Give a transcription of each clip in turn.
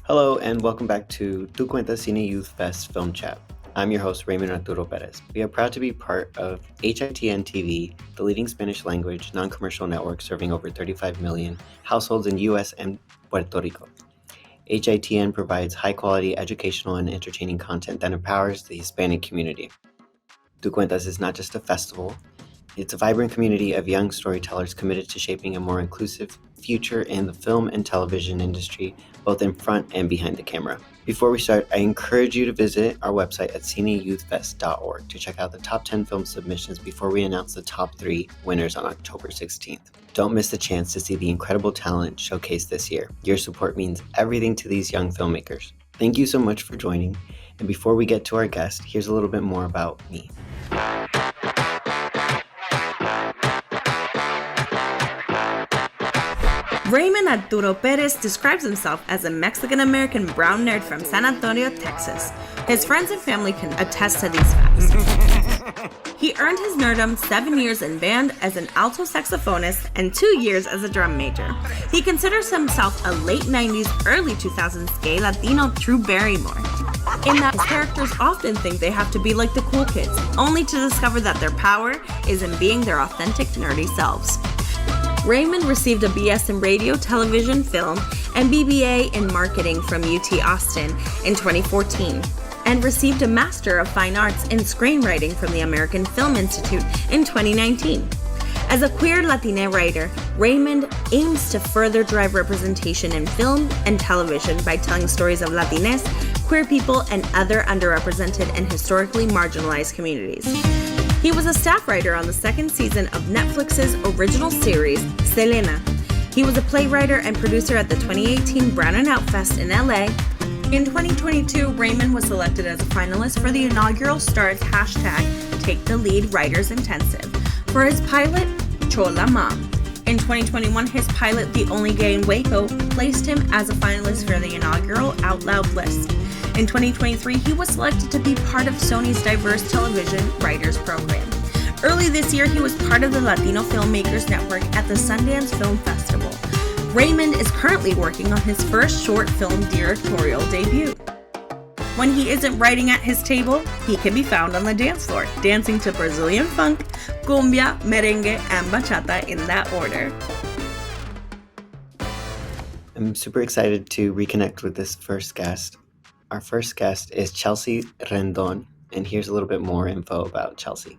Hello and welcome back to Cuentas Cine Youth Fest Film Chat. I'm your host, Raymond Arturo Perez. We are proud to be part of HITN TV, the leading Spanish language non-commercial network serving over 35 million households in U.S. and Puerto Rico. HITN provides high-quality educational and entertaining content that empowers the Hispanic community. Tu Cuentas is not just a festival, it's a vibrant community of young storytellers committed to shaping a more inclusive future in the film and television industry, both in front and behind the camera. Before we start, I encourage you to visit our website at cineyouthfest.org to check out the top 10 film submissions before we announce the top 3 winners on October 16th. Don't miss the chance to see the incredible talent showcased this year. Your support means everything to these young filmmakers. Thank you so much for joining. And before we get to our guest, here's a little bit more about me. Raymond Arturo Perez describes himself as a Mexican-American brown nerd from San Antonio, Texas. His friends and family can attest to these facts. He earned his nerdom 7 years in band as an alto saxophonist and 2 years as a drum major. He considers himself a late 90s, early 2000s gay Latino Drew Barrymore, in that characters often think they have to be like the cool kids, only to discover that their power is in being their authentic nerdy selves. Raymond received a BS in radio, television, film, and BBA in marketing from UT Austin in 2014, and received a Master of Fine Arts in screenwriting from the American Film Institute in 2019. As a queer Latina writer, Raymond aims to further drive representation in film and television by telling stories of Latinx, queer people, and other underrepresented and historically marginalized communities. He was a staff writer on the second season of Netflix's original series, Selena. He was a playwright and producer at the 2018 Brown and Out Fest in LA. In 2022, Raymond was selected as a finalist for the inaugural Stars #Take the Lead Writers Intensive for his pilot, Chola Mom. In 2021, his pilot, The Only Gay in Waco, placed him as a finalist for the inaugural Out Loud list. In 2023, he was selected to be part of Sony's Diverse Television Writers Program. Early this year, he was part of the Latino Filmmakers Network at the Sundance Film Festival. Raymond is currently working on his first short film directorial debut. When he isn't writing at his table, he can be found on the dance floor, dancing to Brazilian funk, cumbia, merengue, and bachata in that order. I'm super excited to reconnect with this first guest. Our first guest is Chelsea Rendon, and here's a little bit more info about Chelsea.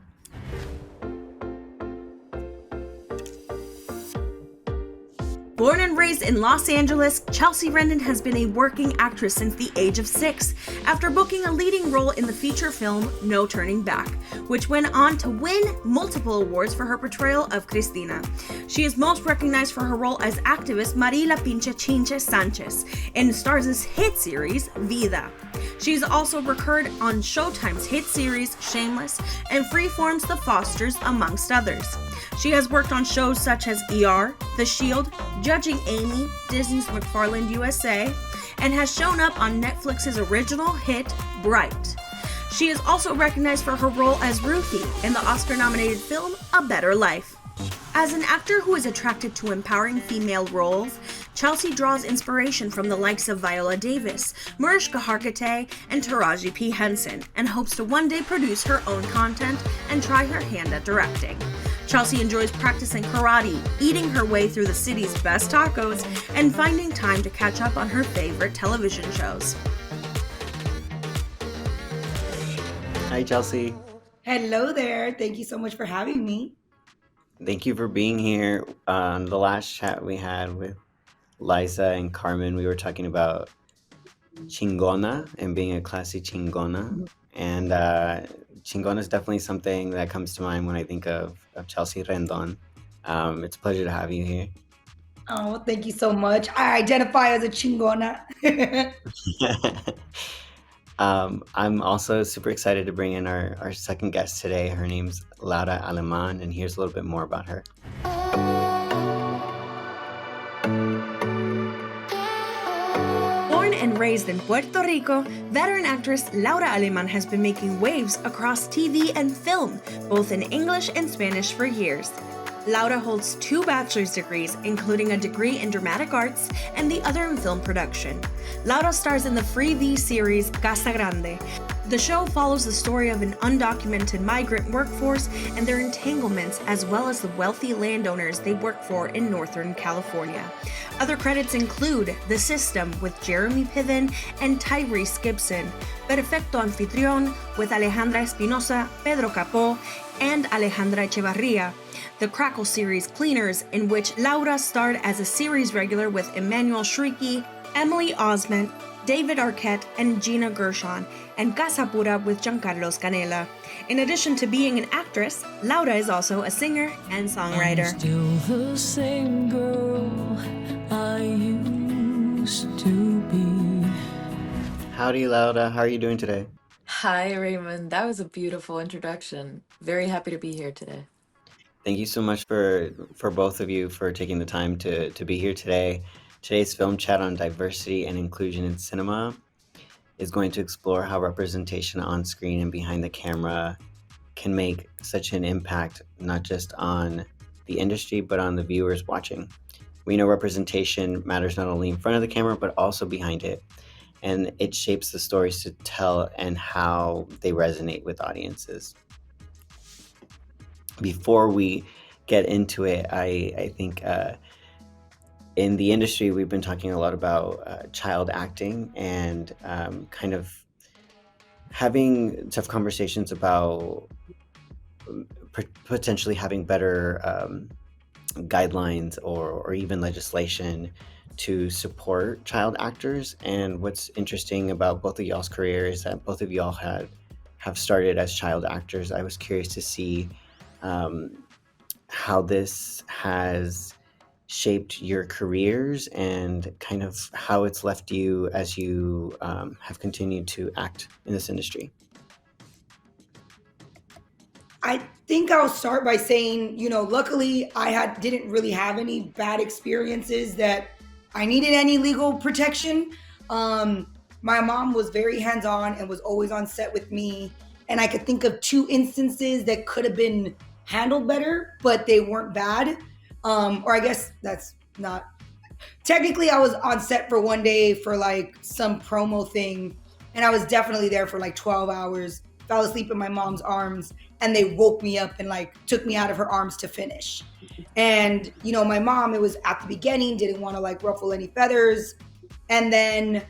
Born and raised in Los Angeles, Chelsea Rendon has been a working actress since the age of 6, after booking a leading role in the feature film No Turning Back, which went on to win multiple awards for her portrayal of Cristina. She is most recognized for her role as activist María La Pinche Chinche Sanchez in Starz' hit series Vida. She's also recurred on Showtime's hit series Shameless and Freeform's The Fosters, amongst others. She has worked on shows such as ER, The Shield, Judging Amy, Disney's McFarland USA, and has shown up on Netflix's original hit Bright. She is also recognized for her role as Ruthie in the Oscar-nominated film A Better Life. As an actor who is attracted to empowering female roles, Chelsea draws inspiration from the likes of Viola Davis, Mariska Hargitay, and Taraji P. Henson, and hopes to one day produce her own content and try her hand at directing. Chelsea enjoys practicing karate, eating her way through the city's best tacos, and finding time to catch up on her favorite television shows. Hi, Chelsea. Hello there. Thank you so much for having me. Thank you for being here. On the last chat we had with Liza and Carmen, we were talking about chingona and being a classy chingona. And chingona is definitely something that comes to mind when I think of Chelsea Rendon. It's a pleasure to have you here. Oh, thank you so much. I identify as a chingona. I'm also super excited to bring in our second guest today. Her name's Laura Alemán, and here's a little bit more about her. Born and raised in Puerto Rico, veteran actress Laura Alemán has been making waves across TV and film, both in English and Spanish for years. Laura holds 2 bachelor's degrees, including a degree in dramatic arts and the other in film production. Laura stars in the Freevee series Casa Grande. The show follows the story of an undocumented migrant workforce and their entanglements, as well as the wealthy landowners they work for in Northern California. Other credits include The System with Jeremy Piven and Tyrese Gibson, Perfecto Anfitrión with Alejandra Espinosa, Pedro Capó, and Alejandra Echevarria, the Crackle series Cleaners, in which Laura starred as a series regular with Emmanuel Shrieky, Emily Osment, David Arquette, and Gina Gershon, and Casa Pura with Giancarlos Canela. In addition to being an actress, Laura is also a singer and songwriter. I'm still the same girl I used to be. Howdy, Laura. How are you doing today? Hi, Raymond. That was a beautiful introduction. Very happy to be here today. Thank you so much for both of you for taking the time to be here today. Today's film chat on diversity and inclusion in cinema is going to explore how representation on screen and behind the camera can make such an impact, not just on the industry, but on the viewers watching. We know representation matters not only in front of the camera, but also behind it. And it shapes the stories to tell and how they resonate with audiences. Before we get into it, I think in the industry, we've been talking a lot about child acting and kind of having tough conversations about potentially having better guidelines or even legislation to support child actors. And what's interesting about both of y'all's careers is that both of y'all have started as child actors. I was curious to see how this has shaped your careers and kind of how it's left you as you have continued to act in this industry. I think I'll start by saying, luckily didn't really have any bad experiences that I needed any legal protection. My mom was very hands-on and was always on set with me. And I could think of 2 instances that could have been handled better, but they weren't bad. Or I guess that's not. Technically, I was on set for one day for like some promo thing. And I was definitely there for like 12 hours, fell asleep in my mom's arms. And they woke me up and like took me out of her arms to finish. And, my mom, it was at the beginning, didn't want to like ruffle any feathers. And then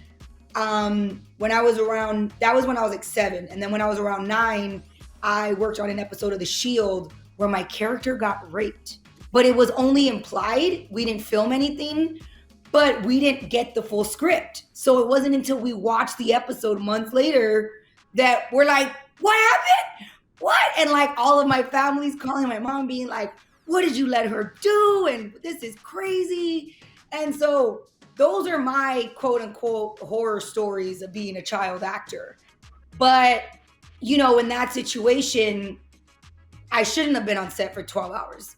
when I was around, that was when I was like 7. And then when I was around 9, I worked on an episode of The Shield where my character got raped. But it was only implied. We didn't film anything, but we didn't get the full script. So it wasn't until we watched the episode months later that we're like, what happened? What? And like all of my family's calling my mom being like, what did you let her do? And this is crazy. And so those are my quote unquote horror stories of being a child actor. But, in that situation, I shouldn't have been on set for 12 hours.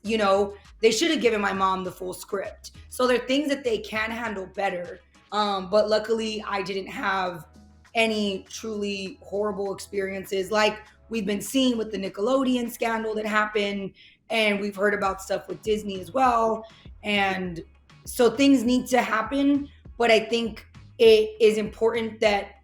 They should have given my mom the full script. So there are things that they can handle better. But luckily I didn't have any truly horrible experiences like we've been seeing with the Nickelodeon scandal that happened. And we've heard about stuff with Disney as well. And so things need to happen. But I think it is important that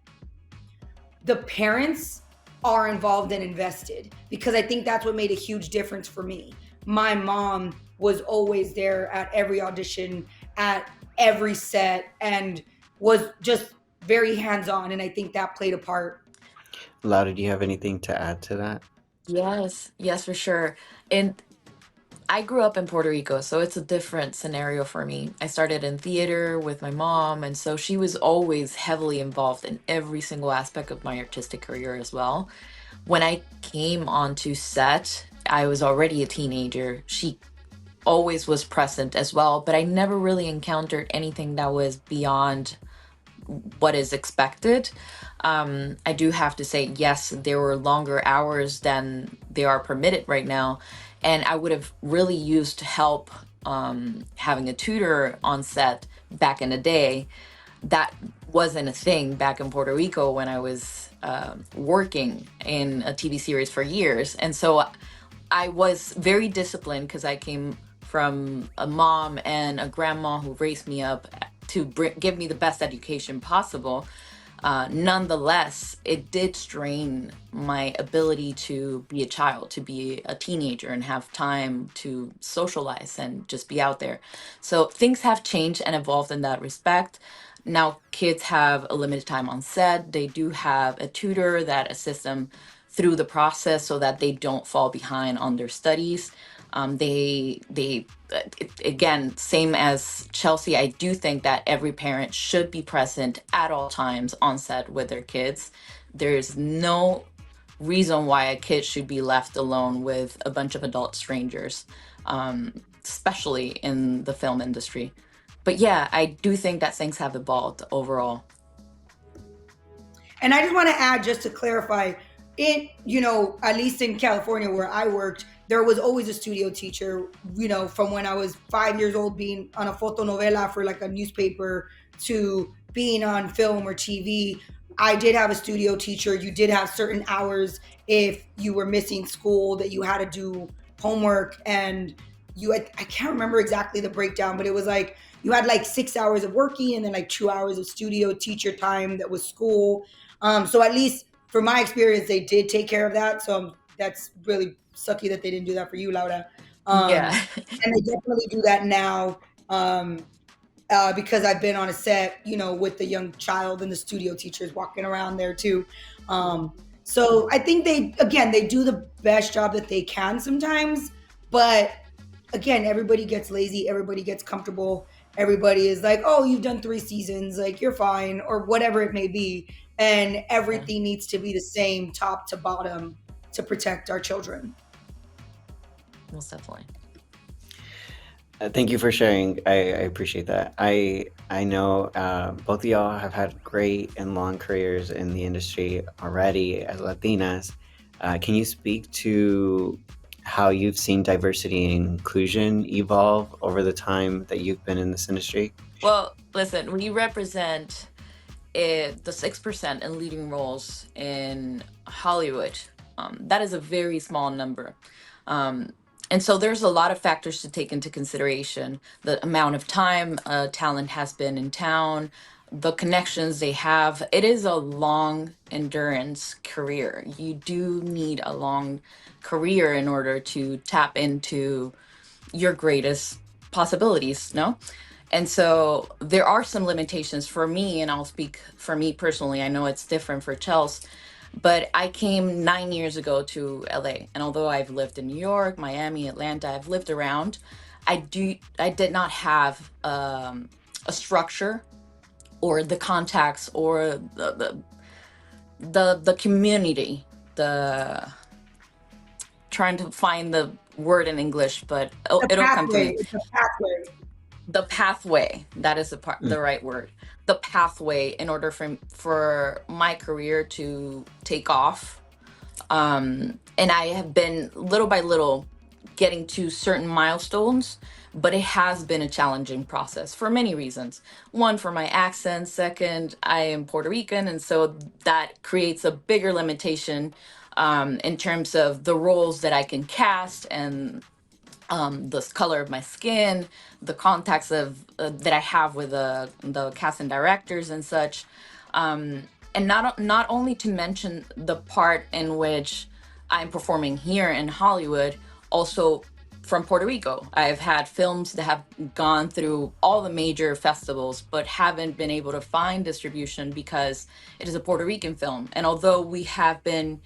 the parents are involved and invested, because I think that's what made a huge difference for me. My mom was always there at every audition, at every set, and was just very hands-on. And I think that played a part. Laura, do you have anything to add to that? Yes, for sure. And I grew up in Puerto Rico, so it's a different scenario for me. I started in theater with my mom, and so she was always heavily involved in every single aspect of my artistic career as well. When I came onto set, I was already a teenager. She always was present as well, but I never really encountered anything that was beyond what is expected. I do have to say, yes, there were longer hours than they are permitted right now. And I would have really used help having a tutor on set back in the day. That wasn't a thing back in Puerto Rico when I was working in a TV series for years. And so I was very disciplined because I came from a mom and a grandma who raised me up to give me the best education possible. Nonetheless, it did strain my ability to be a child, to be a teenager, and have time to socialize and just be out there. So things have changed and evolved in that respect. Now, kids have a limited time on set. They do have a tutor that assists them through the process so that they don't fall behind on their studies. Again, same as Chelsea, I do think that every parent should be present at all times on set with their kids. There's no reason why a kid should be left alone with a bunch of adult strangers, especially in the film industry. But yeah, I do think that things have evolved overall. And I just want to add, just to clarify, at least in California where I worked, there was always a studio teacher, from when I was 5 years old, being on a fotonovela for like a newspaper to being on film or TV. I did have a studio teacher. You did have certain hours if you were missing school that you had to do homework, and I can't remember exactly the breakdown, but it was like you had like 6 hours of working and then like 2 hours of studio teacher time that was school. So at least for my experience, they did take care of that. So that's really sucky that they didn't do that for you, Laura. Yeah. And they definitely do that now, because I've been on a set, with the young child and the studio teachers walking around there too. So I think they do the best job that they can sometimes. But again, everybody gets lazy. Everybody gets comfortable. Everybody is like, oh, you've done 3 seasons, like you're fine, or whatever it may be. And everything needs to be the same top to bottom to protect our children. Most definitely. Thank you for sharing. I appreciate that. I know both of y'all have had great and long careers in the industry already as Latinas. Can you speak to how you've seen diversity and inclusion evolve over the time that you've been in this industry? Well, listen, we represent the 6% in leading roles in Hollywood. That is a very small number. And so there's a lot of factors to take into consideration. The amount of time talent has been in town, the connections they have. It is a long endurance career. You do need a long career in order to tap into your greatest possibilities, no? And so there are some limitations for me, and I'll speak for me personally. I know it's different for Chelsea, but I came 9 years ago to LA. And although I've lived in New York, Miami, Atlanta, I've lived around, I did not have a structure or the contacts or the community, trying to find the word in English, but it'll come to me. It's a pathway. The pathway, that is the right word. The pathway in order for my career to take off. And I have been little by little getting to certain milestones, but it has been a challenging process for many reasons. One, for my accent. Second, I am Puerto Rican, and so that creates a bigger limitation in terms of the roles that I can cast and the color of my skin, the contacts of that I have with the cast and directors and such, and not only to mention the part in which I'm performing here in Hollywood, also from Puerto Rico. I've had films that have gone through all the major festivals, but haven't been able to find distribution because it is a Puerto Rican film. And although we have been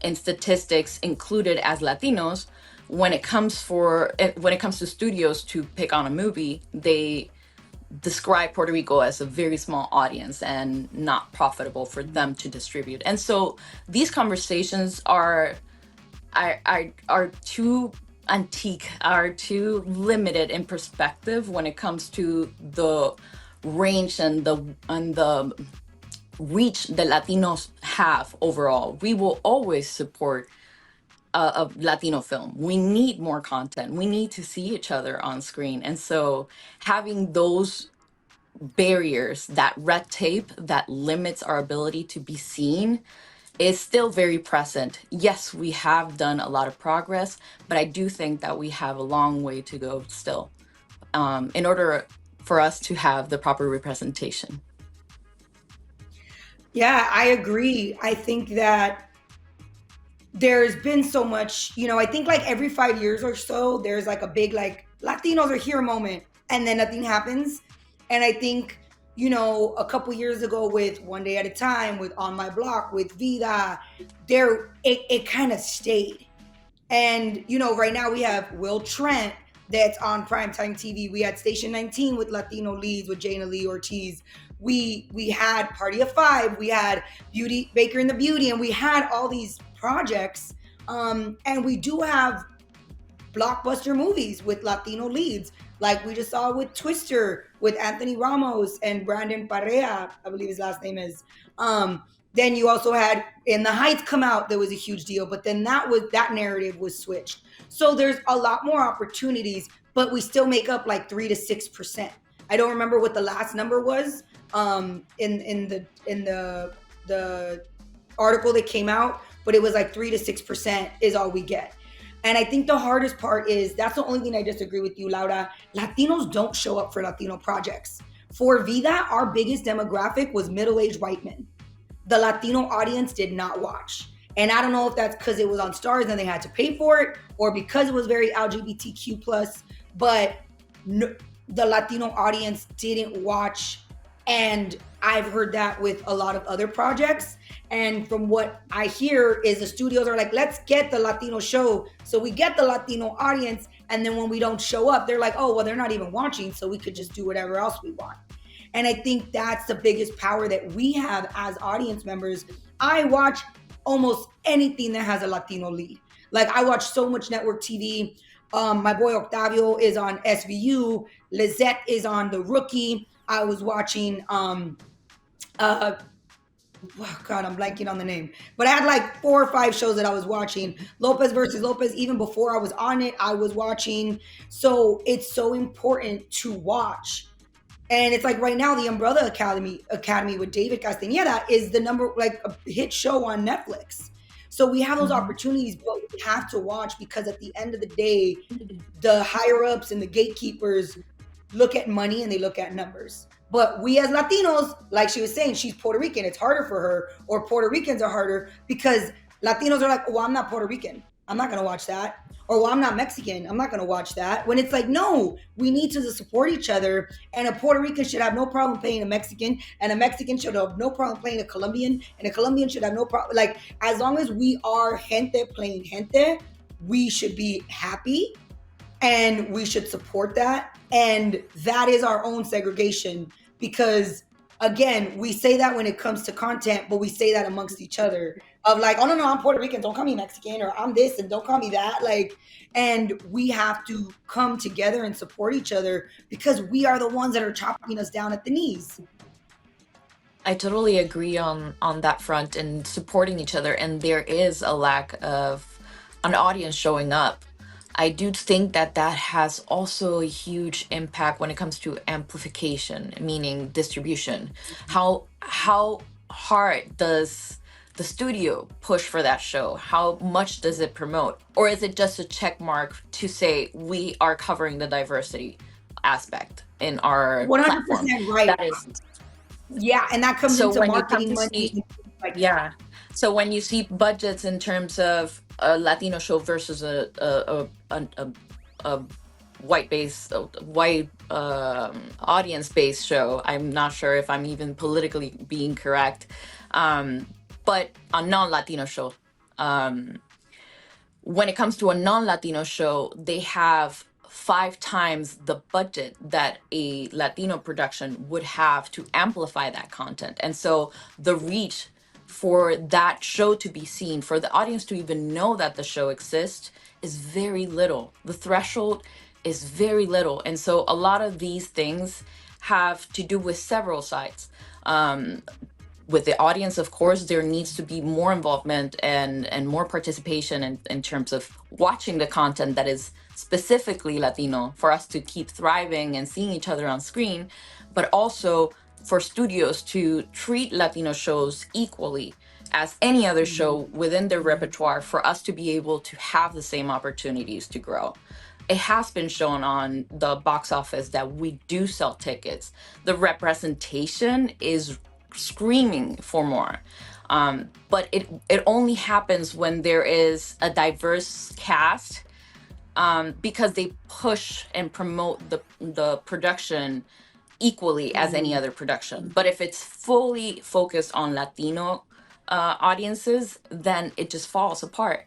in statistics included as Latinos, when it comes to studios to pick on a movie, they describe Puerto Rico as a very small audience and not profitable for them to distribute. And so these conversations are too antique, are too limited in perspective when it comes to the range and the reach that Latinos have overall. We will always support a Latino film. We need more content. We need to see each other on screen. And so having those barriers, that red tape that limits our ability to be seen, is still very present. Yes, we have done a lot of progress, but I do think that we have a long way to go still, in order for us to have the proper representation. Yeah, I agree. I think that there's been so much, I think like every 5 years or so, there's like a big like Latinos are here moment, and then nothing happens. And I think, a couple years ago with One Day at a Time, with On My Block, with Vida, it kind of stayed. And right now we have Will Trent that's on primetime TV. We had Station 19 with Latino leads with Jana Lee Ortiz. We had Party of Five. We had Beauty Baker and the Beauty, and we had all these projects. And we do have blockbuster movies with Latino leads, like we just saw with Twister with Anthony Ramos and Brandon Parrea, I believe his last name is. Then you also had In the Heights come out. That was a huge deal, but then that narrative was switched. So there's a lot more opportunities, but we still make up like 3 to 6%. I don't remember what the last number was in the article that came out, but it was like 3 to 6% is all we get. And I think the hardest part is, that's the only thing I disagree with you, Laura. Latinos don't show up for Latino projects. For Vida, our biggest demographic was middle-aged white men. The Latino audience did not watch. And I don't know if that's because it was on Stars and they had to pay for it, or because it was very LGBTQ plus, but no, the Latino audience didn't watch. And I've heard that with a lot of other projects. And from what I hear is the studios are like, let's get the Latino show. So we get the Latino audience. And then when we don't show up, they're like, oh, well, they're not even watching. So we could just do whatever else we want. And I think that's the biggest power that we have as audience members. I watch almost anything that has a Latino lead. Like, I watch so much network TV. My boy Octavio is on SVU. Lizette is on The Rookie. I was watching, oh God, I'm blanking on the name. But I had like 4 or 5 shows that I was watching. Lopez versus Lopez, even before I was on it, I was watching. So it's so important to watch. And it's like right now, the Umbrella Academy with David Castaneda is the number, like a hit show on Netflix. So we have those opportunities, but we have to watch, because at the end of the day, the higher ups and the gatekeepers look at money and they look at numbers. But we as Latinos, like she was saying, she's Puerto Rican, it's harder for her, or Puerto Ricans are harder, because Latinos are like, well, I'm not Puerto Rican, I'm not going to watch that. Or, well, I'm not Mexican, I'm not going to watch that. When it's like, no, we need to support each other. And a Puerto Rican should have no problem playing a Mexican, and a Mexican should have no problem playing a Colombian, and a Colombian should have no problem. Like, as long as we are gente playing gente, we should be happy and we should support that. And that is our own segregation, because again, we say that when it comes to content, but we say that amongst each other of like, oh no, I'm Puerto Rican, don't call me Mexican, or I'm this and don't call me that. Like, and we have to come together and support each other, because we are the ones that are chopping us down at the knees. I totally agree on that front, and supporting each other. And there is a lack of an audience showing up. I do think that has also a huge impact when it comes to amplification, meaning distribution. How hard does the studio push for that show? How much does it promote? Or is it just a check mark to say we are covering the diversity aspect in our 100% platform? right. That is, yeah, and that comes into marketing money. Yeah. So when you see budgets in terms of a Latino show versus a white audience-based show, I'm not sure if I'm even politically being correct, but a non-Latino show. When it comes to a non-Latino show, they have 5 times the budget that a Latino production would have to amplify that content. And so the reach for that show to be seen, for the audience to even know that the show exists, is very little. The threshold is very little. And so a lot of these things have to do with several sides. With the audience, of course, there needs to be more involvement and more participation in terms of watching the content that is specifically Latino, for us to keep thriving and seeing each other on screen, but also for studios to treat Latino shows equally. as any other show within their repertoire for us to be able to have the same opportunities to grow. It has been shown on the box office that we do sell tickets. The representation is screaming for more. But it only happens when there is a diverse cast, because they push and promote the production equally as any other production. But if it's fully focused on Latino audiences, then it just falls apart.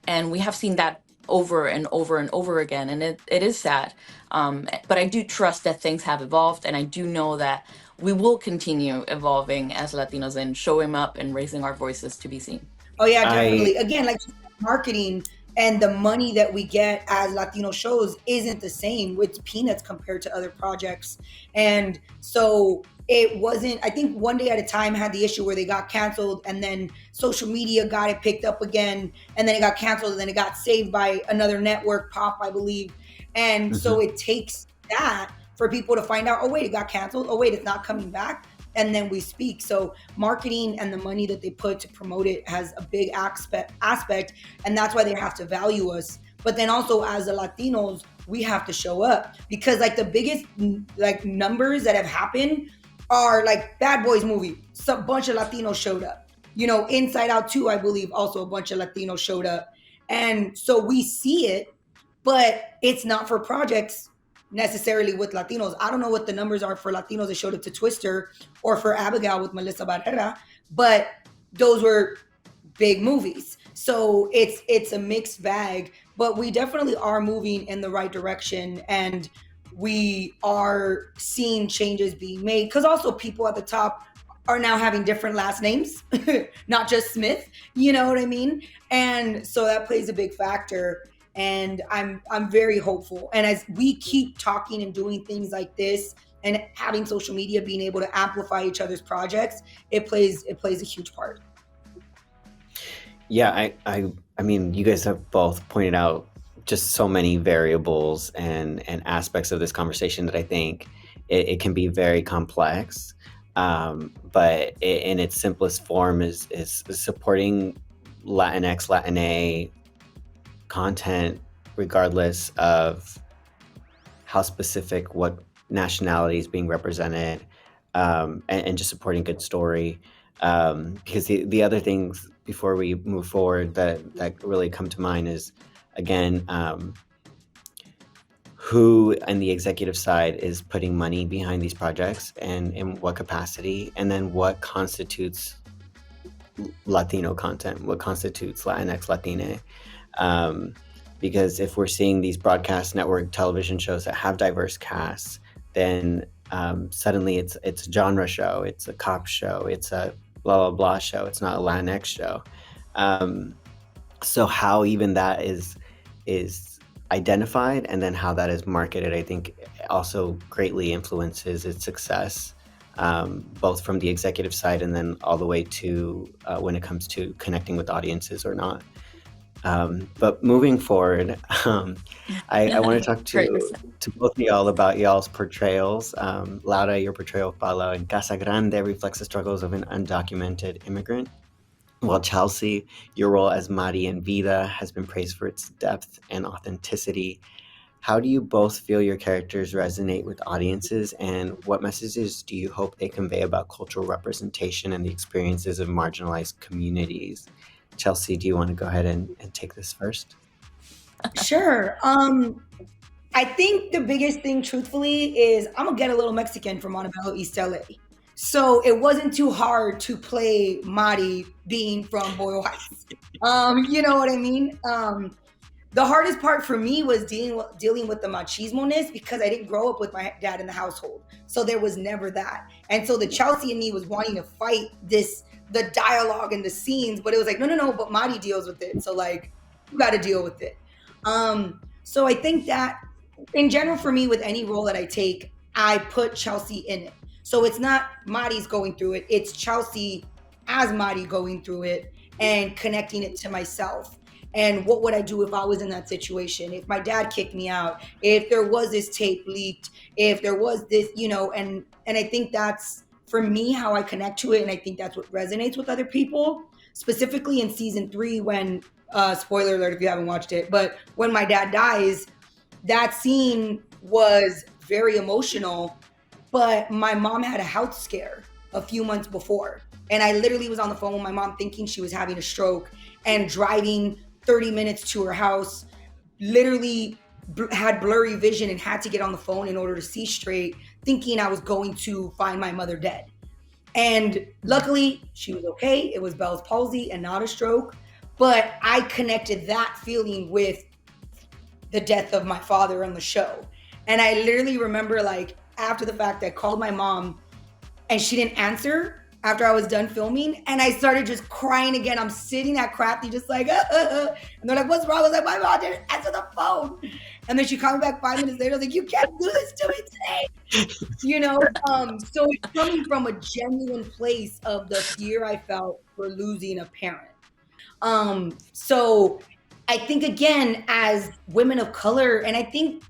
And we have seen that over and over and over again. And it is sad. But I do trust that things have evolved. And I do know that we will continue evolving as Latinos and showing up and raising our voices to be seen. Oh yeah, definitely. Again, like marketing and the money that we get as Latino shows isn't the same. It's peanuts compared to other projects. And so it wasn't, I think One Day at a Time had the issue where they got canceled, and then social media got it picked up again, and then it got canceled, and then it got saved by another network, Pop, I believe. And so it takes that for people to find out, oh wait, it got canceled. Oh wait, it's not coming back. And then we speak. So marketing and the money that they put to promote it has a big aspect, and that's why they have to value us. But then also as the Latinos, we have to show up, because like the biggest like numbers that have happened are like Bad Boys movie. So a bunch of Latinos showed up. You know, Inside Out 2, I believe, also a bunch of Latinos showed up. And so we see it, but it's not for projects necessarily with Latinos. I don't know what the numbers are for Latinos that showed up to Twister or for Abigail with Melissa Barrera, but those were big movies. So it's a mixed bag, but we definitely are moving in the right direction, and we are seeing changes being made, because also people at the top are now having different last names, not just Smith, you know what I mean? And so that plays a big factor. And I'm very hopeful. And as we keep talking and doing things like this and having social media being able to amplify each other's projects, it plays a huge part. Yeah, I mean, you guys have both pointed out just so many variables and aspects of this conversation that I think it can be very complex. But in its simplest form is supporting Latinx, Latina content, regardless of how specific, what nationality is being represented, and just supporting good story. Because the other things before we move forward that really come to mind is, again, who on the executive side is putting money behind these projects, and in what capacity, and then what constitutes Latino content, what constitutes Latinx, Latina. Because if we're seeing these broadcast network television shows that have diverse casts, then suddenly it's a genre show, it's a cop show, it's a blah blah blah show, it's not a Latinx show. So how even that is identified, and then how that is marketed, I think also greatly influences its success, both from the executive side and then all the way to when it comes to connecting with audiences or not. But moving forward, I want to talk to both of y'all about y'all's portrayals. Laura, your portrayal of Paula in Casa Grande reflects the struggles of an undocumented immigrant, while Chelsea, your role as Mari in Vida has been praised for its depth and authenticity. How do you both feel your characters resonate with audiences, and what messages do you hope they convey about cultural representation and the experiences of marginalized communities? Chelsea, do you want to go ahead and take this first? Sure. I think the biggest thing, truthfully, is I'm a Get a Little Mexican from Montebello, East LA. So it wasn't too hard to play Mari being from Boyle Heights. You know what I mean? The hardest part for me was dealing with the machismo-ness, because I didn't grow up with my dad in the household. So there was never that. And so the Chelsea in me was wanting to fight the dialogue and the scenes, but it was like, no, but Mari deals with it. So like, you got to deal with it. So I think that in general, for me, with any role that I take, I put Chelsea in it. So it's not Mari's going through it. It's Chelsea as Mari going through it and connecting it to myself. And what would I do if I was in that situation? If my dad kicked me out, if there was this tape leaked, if there was this, and I think that's, for me, how I connect to it. And I think that's what resonates with other people. specifically in season 3 when, spoiler alert if you haven't watched it, but when my dad dies, that scene was very emotional, but my mom had a health scare a few months before. And I literally was on the phone with my mom thinking she was having a stroke and driving 30 minutes to her house, literally had blurry vision and had to get on the phone in order to see straight, thinking I was going to find my mother dead. And luckily, she was okay. It was Bell's palsy and not a stroke. But I connected that feeling with the death of my father on the show. And I literally remember, like, after the fact, I called my mom and she didn't answer after I was done filming. And I started just crying again. I'm sitting at Crafty just like, And they're like, what's wrong? I was like, my mom didn't answer the phone. And then she called me back 5 minutes later. I was like, you can't do this to me today. You know, so it's coming from a genuine place of the fear I felt for losing a parent. So I think, again, as women of color, and I think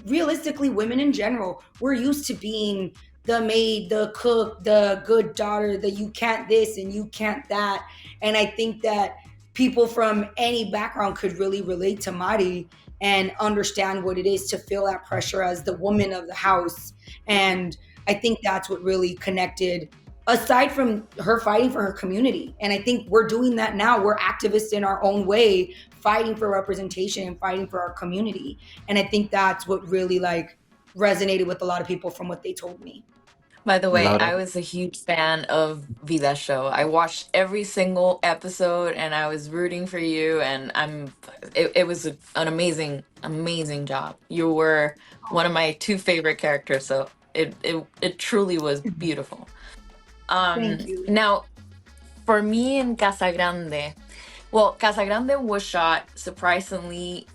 realistically women in general, we're used to being the maid, the cook, the good daughter, the you can't this and you can't that. And I think that people from any background could really relate to Mari and understand what it is to feel that pressure as the woman of the house. And I think that's what really connected, aside from her fighting for her community. And I think we're doing that now. We're activists in our own way, fighting for representation and fighting for our community. And I think that's what really like resonated with a lot of people from what they told me. By the way, Laura? I was a huge fan of Vida's show. I watched every single episode and I was rooting for you, and it was an amazing job. You were one of my 2 favorite characters, so it truly was beautiful. Thank you. Now, for me in Casa Grande, well, Casa Grande was shot surprisingly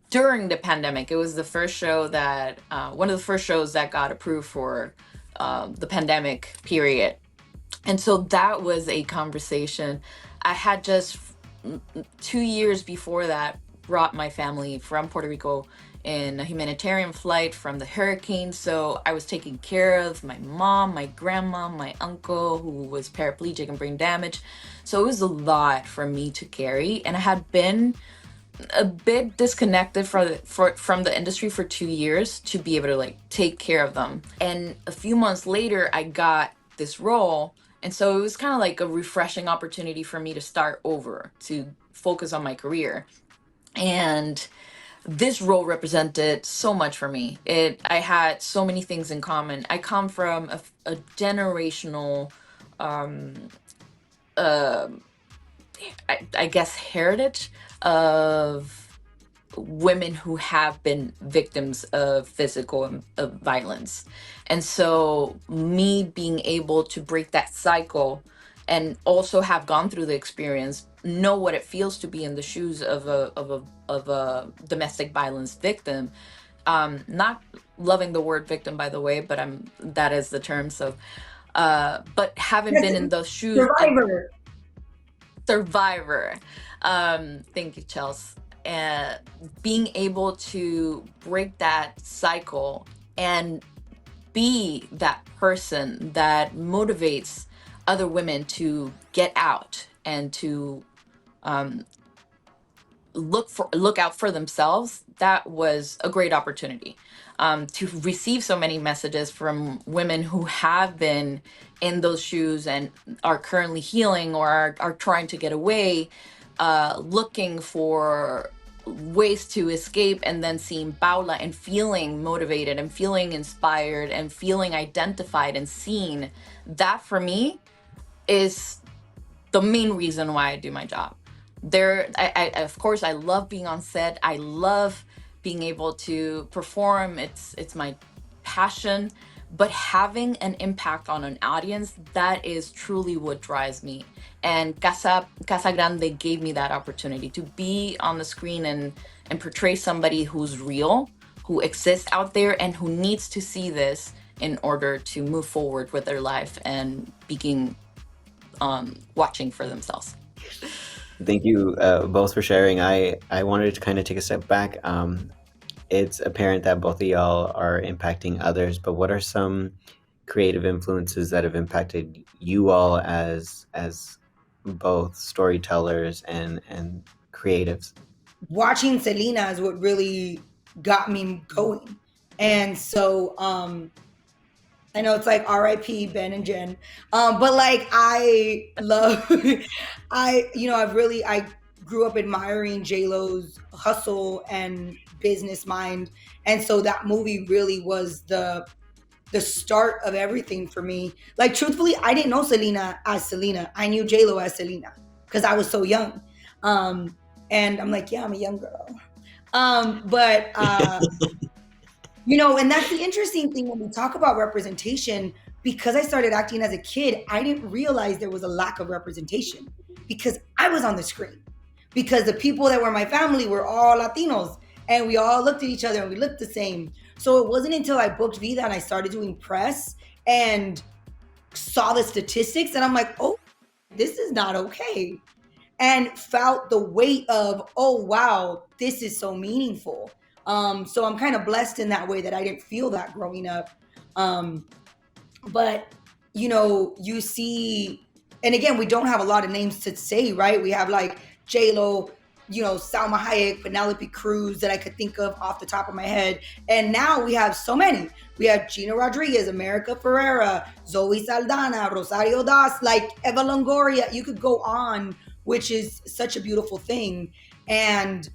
during the pandemic. It was the first show that, one of the first shows that got approved for the pandemic period. And so that was a conversation. I had just 2 years before that brought my family from Puerto Rico in a humanitarian flight from the hurricane. So I was taking care of my mom, my grandma, my uncle who was paraplegic and brain damaged. So it was a lot for me to carry. And I had been a bit disconnected from the industry for 2 years to be able to like take care of them. And a few months later, I got this role. And so it was kind of like a refreshing opportunity for me to start over, to focus on my career. And this role represented so much for me. I had so many things in common. I come from a generational, I guess, heritage of women who have been victims of physical violence. And so me being able to break that cycle and also have gone through the experience, know what it feels to be in the shoes of a domestic violence victim. Not loving the word victim, by the way, but that is the term. So, but having been in those shoes. Survivor. Thank you, Chelsea. Being able to break that cycle and be that person that motivates other women to get out and to look out for themselves, that was a great opportunity. To receive so many messages from women who have been in those shoes and are currently healing or are trying to get away, looking for ways to escape, and then seeing Paula and feeling motivated and feeling inspired and feeling identified and seen. That for me is the main reason why I do my job. I of course I love being on set. I love being able to perform. It's my passion, but having an impact on an audience, that is truly what drives me. And Casa Grande gave me that opportunity to be on the screen and portray somebody who's real, who exists out there, and who needs to see this in order to move forward with their life and begin watching for themselves. Thank you both for sharing. I wanted to kind of take a step back. It's apparent that both of y'all are impacting others, but what are some creative influences that have impacted you all as both storytellers and creatives? Watching Selena is what really got me going. And so I know it's like RIP Ben and Jen. But like I love I grew up admiring J-Lo's hustle and business mind. And so that movie really was the start of everything for me. Like truthfully, I didn't know Selena as Selena. I knew J-Lo as Selena because I was so young. And I'm like, yeah, I'm a young girl. But and that's the interesting thing when we talk about representation. Because I started acting as a kid, I didn't realize there was a lack of representation because I was on the screen. Because the people that were my family were all Latinos and we all looked at each other and we looked the same. So it wasn't until I booked Vida and I started doing press and saw the statistics and I'm like, oh, this is not okay. And felt the weight of, oh, wow, this is so meaningful. So I'm kind of blessed in that way that I didn't feel that growing up. But, you see, and again, we don't have a lot of names to say, right? We have like J-Lo, Salma Hayek, Penelope Cruz that I could think of off the top of my head. And now we have so many. We have Gina Rodriguez, America Ferrera, Zoe Saldana, Rosario Das, like Eva Longoria. You could go on, which is such a beautiful thing. And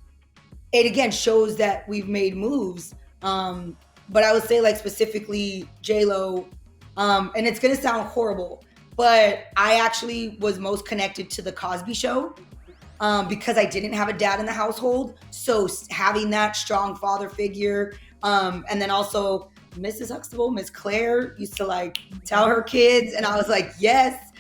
it again shows that we've made moves. But I would say like specifically J-Lo, and it's going to sound horrible, but I actually was most connected to the Cosby Show. Because I didn't have a dad in the household. So having that strong father figure, and then also Mrs. Huxtable, Miss Claire used to like tell her kids, and I was like, yes.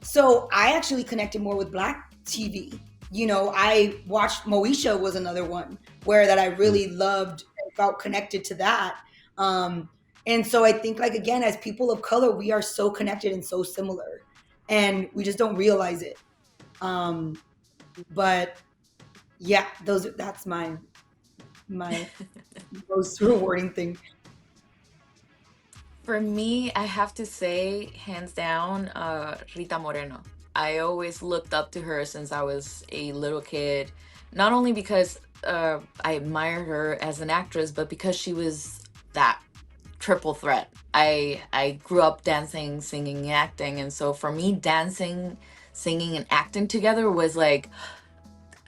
So I actually connected more with Black TV. I watched Moesha was another one where that I really loved and felt connected to that. And so I think like, again, as people of color, we are so connected and so similar and we just don't realize it. But yeah, that's my most rewarding thing. For me, I have to say, hands down, Rita Moreno. I always looked up to her since I was a little kid, not only because I admired her as an actress, but because she was that triple threat. I grew up dancing, singing, and acting, and so for me, dancing, singing, and acting together was like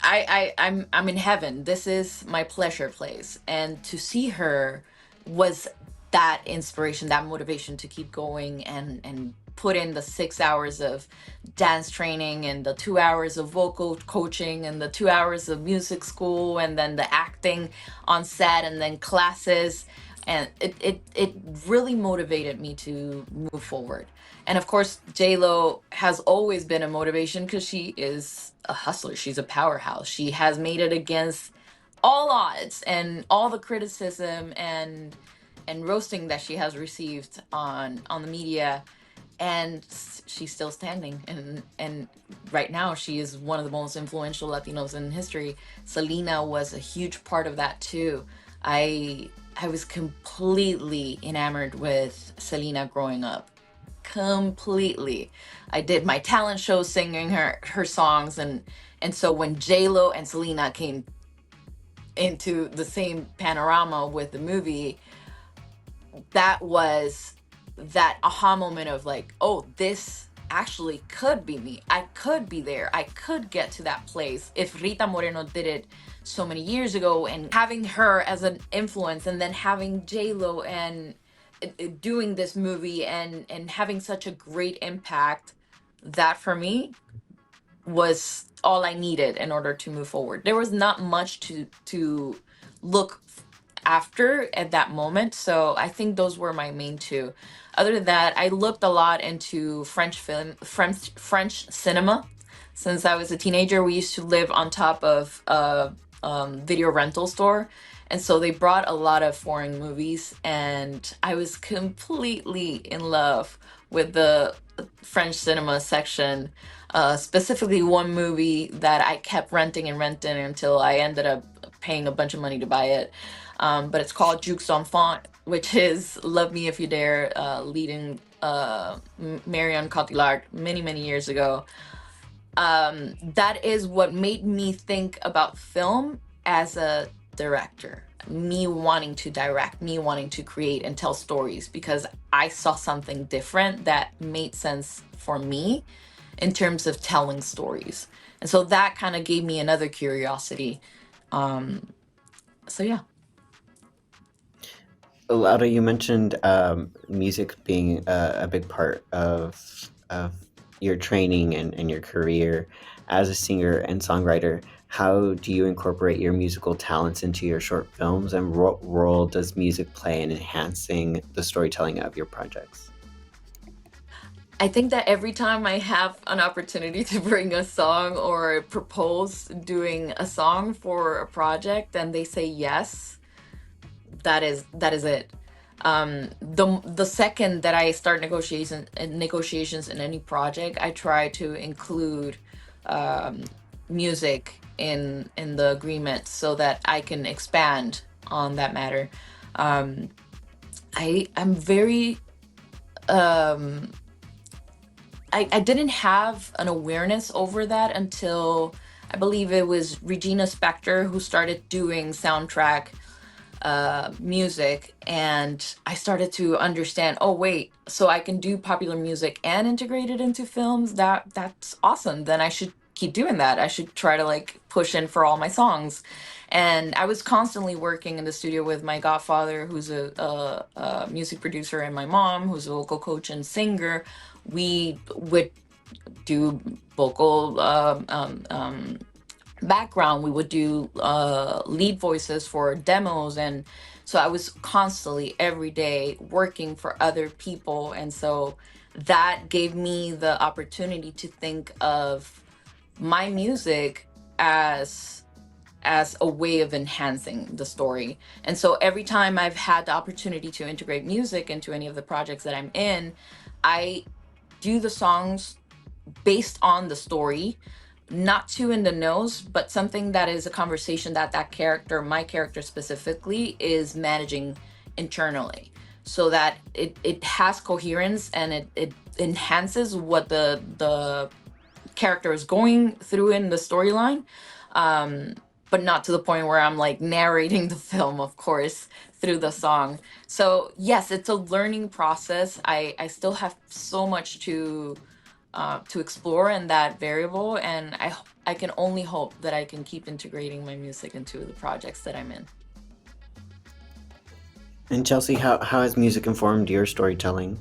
I'm in heaven. This is my pleasure place. And to see her was that inspiration, that motivation to keep going and put in the 6 hours of dance training and the 2 hours of vocal coaching and the 2 hours of music school and then the acting on set and then classes. And it really motivated me to move forward. And of course, J-Lo has always been a motivation because she is a hustler. She's a powerhouse. She has made it against all odds and all the criticism and roasting that she has received on the media. And she's still standing. And right now, she is one of the most influential Latinos in history. Selena was a huge part of that too. I was completely enamored with Selena growing up. Completely. I did my talent show singing her songs and so when J-Lo and Selena came into the same panorama with the movie, that was that aha moment of like, oh, this actually could be me. I could be there. I could get to that place if Rita Moreno did it so many years ago. And having her as an influence and then having J-Lo and doing this movie and having such a great impact, that for me was all I needed in order to move forward. There was not much to look after at that moment, so I think those were my main two. Other than that, I looked a lot into French cinema. Since I was a teenager, we used to live on top of a video rental store, and so they brought a lot of foreign movies, and I was completely in love with the French cinema section. Specifically, one movie that I kept renting and renting until I ended up paying a bunch of money to buy it. But it's called Jeux d'Enfants, which is Love Me If You Dare, leading Marion Cotillard many, many years ago. that is what made me think about film as a director. Me wanting to direct, me wanting to create and tell stories, because I saw something different that made sense for me in terms of telling stories. And so that kind of gave me another curiosity. So yeah. Laura, you mentioned music being a big part of your training and your career as a singer and songwriter. How do you incorporate your musical talents into your short films, and what role does music play in enhancing the storytelling of your projects? I think that every time I have an opportunity to bring a song or propose doing a song for a project and they say yes, that is it. The second that I start negotiations in any project, I try to include music in the agreement so that I can expand on that matter. I'm very I didn't have an awareness over that until I believe it was Regina Spektor who started doing soundtrack music, and I started to understand, oh wait, so I can do popular music and integrate it into films. That's awesome. Then I should keep doing that. I should try to like push in for all my songs. And I was constantly working in the studio with my godfather, who's a music producer, and my mom, who's a vocal coach and singer. We would do vocal background. We would do lead voices for demos, and so I was constantly every day working for other people, and so that gave me the opportunity to think of my music as a way of enhancing the story. And so every time I've had the opportunity to integrate music into any of the projects that I'm in, I do the songs based on the story, not too in the nose, but something that is a conversation that character, my character specifically, is managing internally, so that it has coherence and it enhances what the character is going through in the storyline, but not to the point where I'm like narrating the film, of course, through the song. So yes, it's a learning process. I still have so much to explore in that variable, and I can only hope that I can keep integrating my music into the projects that I'm in. And Chelsea, how has music informed your storytelling?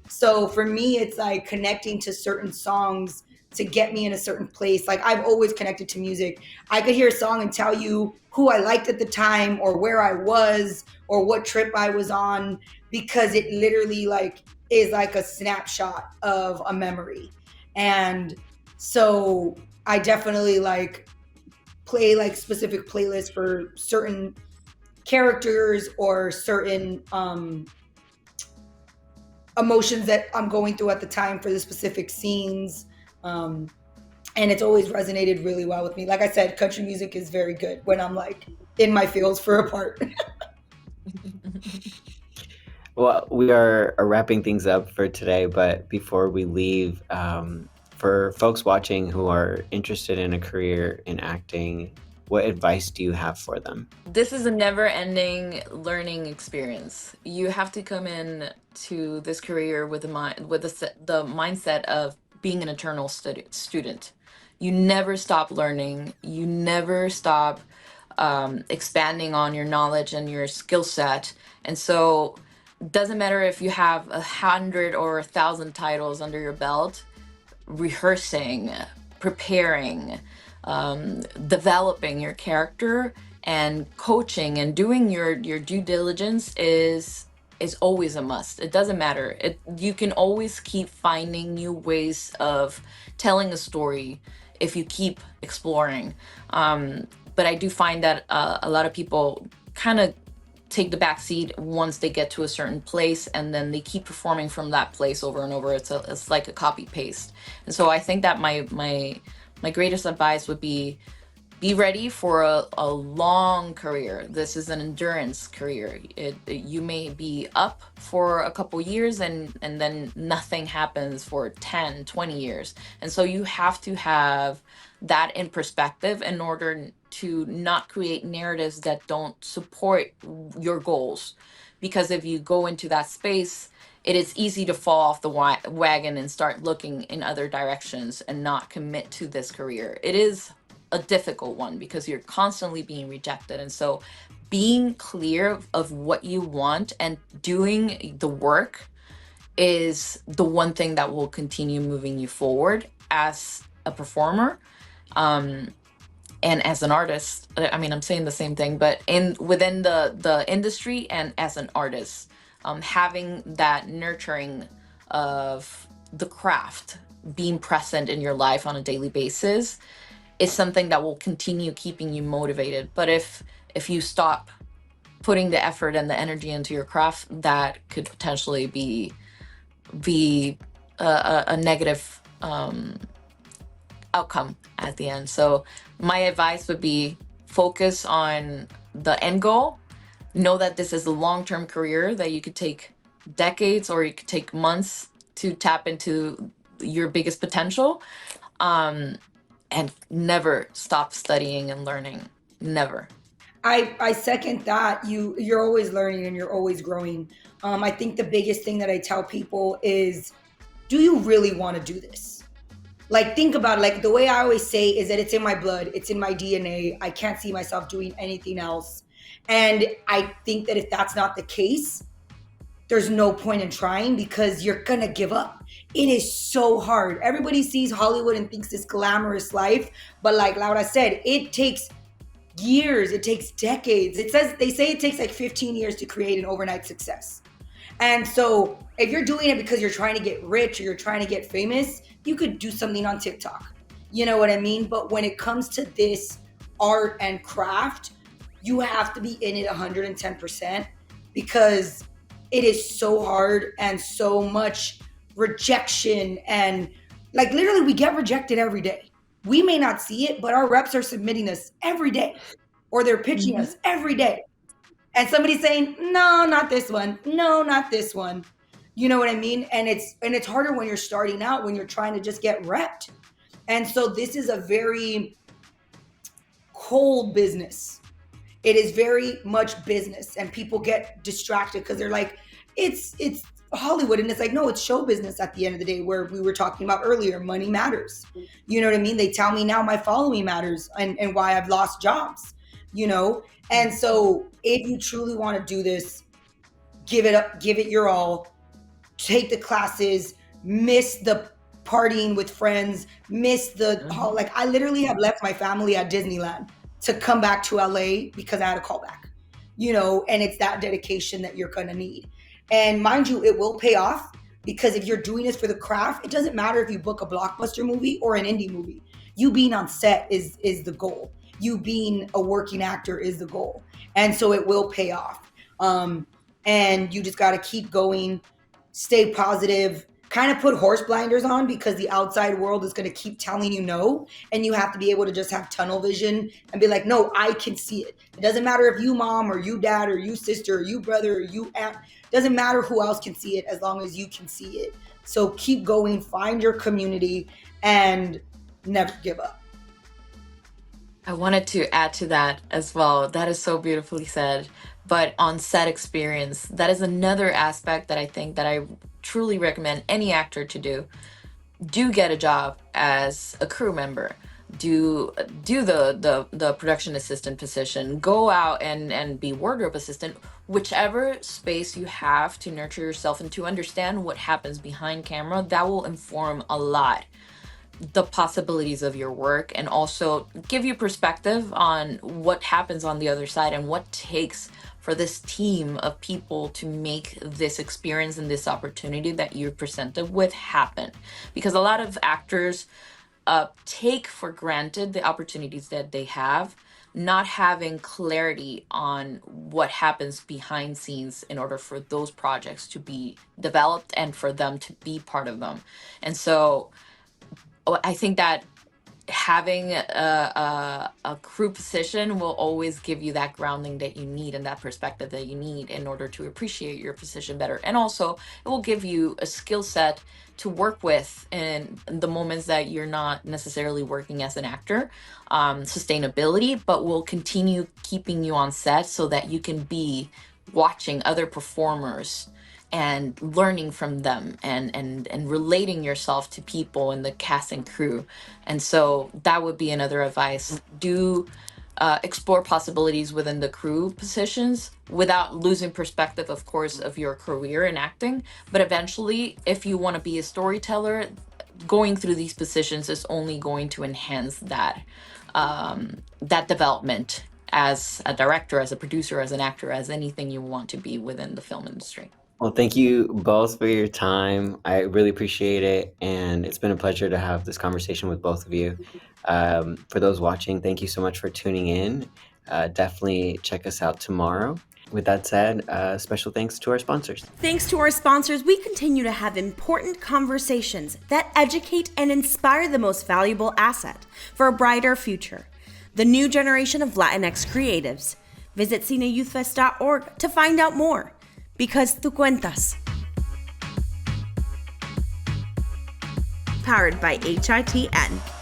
So for me, it's like connecting to certain songs to get me in a certain place. Like I've always connected to music. I could hear a song and tell you who I liked at the time or where I was or what trip I was on, because it literally like is like a snapshot of a memory. And so I definitely like play like specific playlists for certain characters or certain emotions that I'm going through at the time for the specific scenes. And it's always resonated really well with me. Like I said, country music is very good when I'm like in my feels for a part. Well, we are wrapping things up for today, but before we leave, for folks watching who are interested in a career in acting, what advice do you have for them? This is a never-ending learning experience. You have to come in to this career with the mindset of being an eternal student. You never stop learning. You never stop expanding on your knowledge and your skill set. And so it doesn't matter if you have 100 or 1,000 titles under your belt, rehearsing, preparing, developing your character and coaching and doing your due diligence is always a must. It doesn't matter. You can always keep finding new ways of telling a story if you keep exploring. But I do find that a lot of people kind of take the back seat once they get to a certain place, and then they keep performing from that place over and over. It's like a copy paste. And so I think that my greatest advice would be be ready for a long career. This is an endurance career. You may be up for a couple years and then nothing happens for 10, 20 years. And so you have to have that in perspective in order to not create narratives that don't support your goals. Because if you go into that space, it is easy to fall off the wagon and start looking in other directions and not commit to this career. It is a difficult one because you're constantly being rejected. And so being clear of what you want and doing the work is the one thing that will continue moving you forward as a performer, and as an artist. I mean, I'm saying the same thing, but within the industry and as an artist, having that nurturing of the craft being present in your life on a daily basis is something that will continue keeping you motivated. But if you stop putting the effort and the energy into your craft, that could potentially be a negative outcome at the end. So my advice would be focus on the end goal. Know that this is a long-term career that you could take decades or you could take months to tap into your biggest potential. And never stop studying and learning. Never. I second that. You're always learning and you're always growing. I think the biggest thing that I tell people is, do you really want to do this? Like, think about it. Like, the way I always say is that it's in my blood, it's in my DNA. I can't see myself doing anything else. And I think that if that's not the case, there's no point in trying because you're gonna give up. It is so hard. Everybody sees Hollywood and thinks this glamorous life, but like Laura said, it takes years, it takes decades. They say it takes like 15 years to create an overnight success. And so if you're doing it because you're trying to get rich or you're trying to get famous, you could do something on TikTok. You know what I mean? But when it comes to this art and craft, you have to be in it 110% because it is so hard and so much rejection. And like, literally, we get rejected every day. We may not see it, but our reps are submitting us every day, or they're pitching us every day. And somebody's saying, no, not this one. No, not this one. You know what I mean? And it's harder when you're starting out, when you're trying to just get repped. And so this is a very cold business. It is very much business, and people get distracted because they're like, it's Hollywood. And it's like, no, it's show business at the end of the day, where we were talking about earlier, money matters. You know what I mean? They tell me now my following matters and why I've lost jobs, you know? And so if you truly want to do this, give it up, give it your all, take the classes, miss the partying with friends, miss the, like, I literally have left my family at Disneyland to come back to LA because I had a callback, you know, and it's that dedication that you're going to need. And mind you, it will pay off, because if you're doing this for the craft, it doesn't matter if you book a blockbuster movie or an indie movie. You being on set is the goal. You being a working actor is the goal. And so it will pay off. And you just got to keep going, stay positive, kind of put horse blinders on, because the outside world is going to keep telling you no. And you have to be able to just have tunnel vision and be like, no, I can see it. It doesn't matter if you mom or you dad or you sister or you brother or you aunt, doesn't matter who else can see it, as long as you can see it. So keep going, find your community, and never give up. I wanted to add to that as well. That is so beautifully said. But on set experience, that is another aspect that I think that I truly recommend any actor to do. Do get a job as a crew member. Do the production assistant position. Go out and be wardrobe assistant. Whichever space you have to nurture yourself and to understand what happens behind camera, that will inform a lot the possibilities of your work, and also give you perspective on what happens on the other side and what takes for this team of people to make this experience and this opportunity that you're presented with happen. Because a lot of actors take for granted the opportunities that they have, not having clarity on what happens behind scenes in order for those projects to be developed and for them to be part of them. And so I think that having a crew position will always give you that grounding that you need and that perspective that you need in order to appreciate your position better. And also, it will give you a skill set to work with in the moments that you're not necessarily working as an actor. Sustainability, but will continue keeping you on set so that you can be watching other performers and learning from them and relating yourself to people in the cast and crew. And so that would be another advice. Do explore possibilities within the crew positions without losing perspective, of course, of your career in acting. But eventually, if you want to be a storyteller, going through these positions is only going to enhance that that development as a director, as a producer, as an actor, as anything you want to be within the film industry. Well, thank you both for your time. I really appreciate it. And it's been a pleasure to have this conversation with both of you. For those watching, thank you so much for tuning in. Definitely check us out tomorrow. With that said, special thanks to our sponsors. Thanks to our sponsors, we continue to have important conversations that educate and inspire the most valuable asset for a brighter future, the new generation of Latinx creatives. Visit cineyouthfest.org to find out more. Because tú cuentas. Powered by HITN.